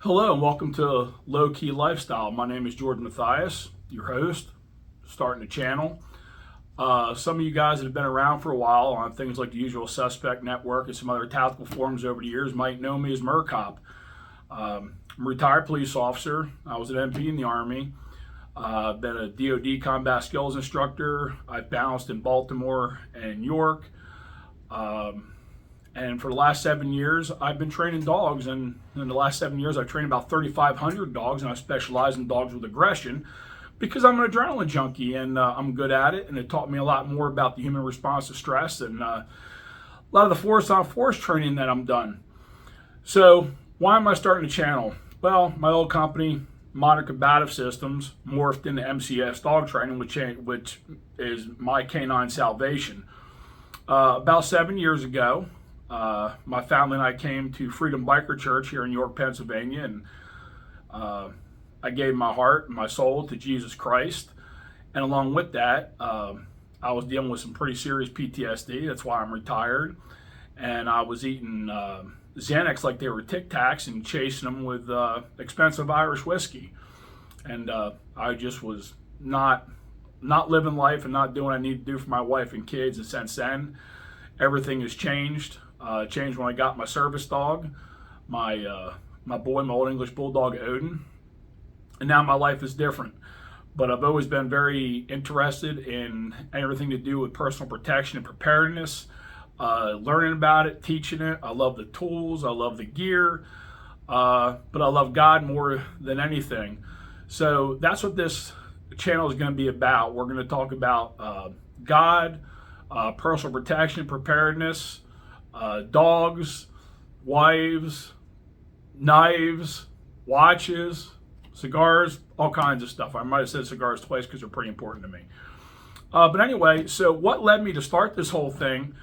Hello and welcome to Low Key Lifestyle. My name is Jordan Matthias, your host, starting the channel. Some of you guys that have been around for a while on things like the Usual Suspect Network and some other tactical forums over the years might know me as Mercop. I'm a retired police officer. I was an MP in the Army. I've been a DoD combat skills instructor. I've bounced in Baltimore and York. And for the last 7 years, I've been training dogs. And in the last 7 years, I've trained about 3,500 dogs, and I specialize in dogs with aggression because I'm an adrenaline junkie and I'm good at it. And it taught me a lot more about the human response to stress and a lot of the force on force training that I'm done. So why am I starting a channel? Well, my old company, Modern Combative Systems, morphed into MCS Dog Training, which is my canine salvation. About 7 years ago, my family and I came to Freedom Biker Church here in York, Pennsylvania, and I gave my heart and my soul to Jesus Christ. And along with that, I was dealing with some pretty serious PTSD. That's why I'm retired. And I was eating Xanax like they were Tic Tacs and chasing them with expensive Irish whiskey. And I just was not living life and not doing what I need to do for my wife and kids. And since then, everything has changed. Changed when I got my service dog, my boy, my old English Bulldog Odin, and now my life is different. But I've always been very interested in everything to do with personal protection and preparedness, learning about it, teaching it. I love the tools, I love the gear, but I love God more than anything. So that's what this channel is going to be about. We're going to talk about God, personal protection, preparedness, dogs, wives, knives, watches, cigars, all kinds of stuff. I might have said cigars twice because they're pretty important to me. But anyway, so what led me to start this whole thing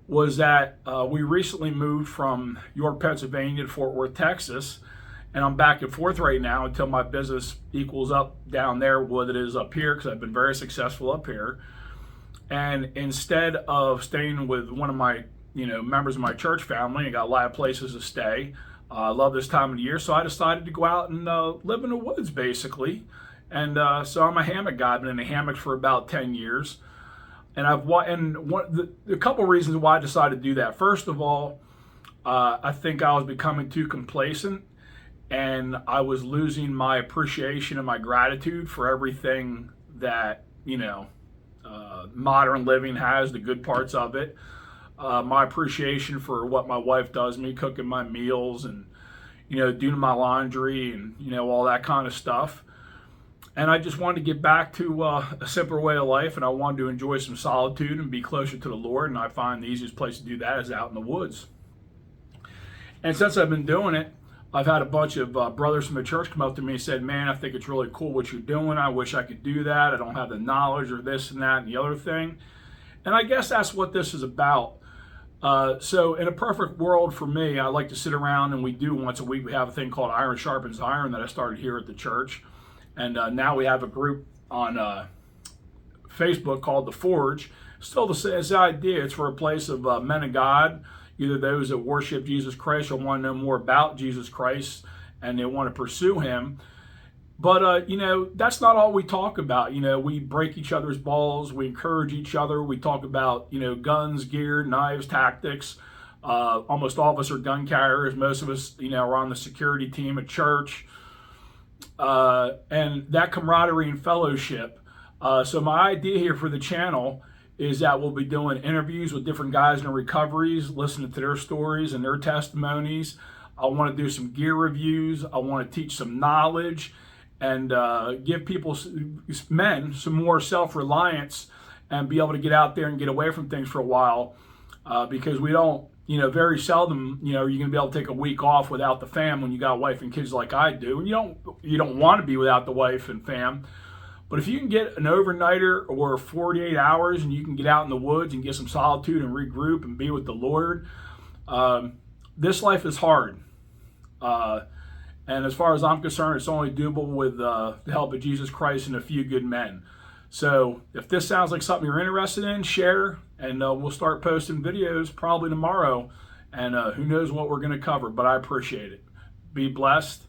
was that we recently moved from York, Pennsylvania to Fort Worth, Texas. And I'm back and forth right now until my business equals up down there what it is up here, because I've been very successful up here. And instead of staying with one of my members of my church family, I got a lot of places to stay. I love this time of the year, so I decided to go out and live in the woods, basically. And so I'm a hammock guy. I've been in a hammock for about 10 years. And a couple reasons why I decided to do that. First of all, I think I was becoming too complacent, and I was losing my appreciation and my gratitude for everything that, modern living has, the good parts of it. My appreciation for what my wife does me, cooking my meals and, doing my laundry and, all that kind of stuff. And I just wanted to get back to a simpler way of life, and I wanted to enjoy some solitude and be closer to the Lord. And I find the easiest place to do that is out in the woods. And since I've been doing it, I've had a bunch of brothers from the church come up to me and said, "Man, I think it's really cool what you're doing. I wish I could do that. I don't have the knowledge or this and that and the other thing." And I guess that's what this is about. So in a perfect world for me, I like to sit around, and we do once a week. We have a thing called Iron Sharpens Iron that I started here at the church. And now we have a group on Facebook called The Forge. Still the same idea. It's for a place of men of God, either those that worship Jesus Christ or want to know more about Jesus Christ and they want to pursue him. But, that's not all we talk about. We break each other's balls. We encourage each other. We talk about, guns, gear, knives, tactics. Almost all of us are gun carriers. Most of us, are on the security team at church. And that camaraderie and fellowship. So my idea here for the channel is that we'll be doing interviews with different guys in recoveries, listening to their stories and their testimonies. I want to do some gear reviews. I want to teach some knowledge and give people, men, some more self-reliance and be able to get out there and get away from things for a while, because we don't, very seldom, you're going to be able to take a week off without the fam when you got a wife and kids like I do. And you don't want to be without the wife and fam. But if you can get an overnighter or 48 hours and you can get out in the woods and get some solitude and regroup and be with the Lord, this life is hard. And as far as I'm concerned, it's only doable with the help of Jesus Christ and a few good men. So if this sounds like something you're interested in, share, and we'll start posting videos probably tomorrow. And who knows what we're going to cover, but I appreciate it. Be blessed.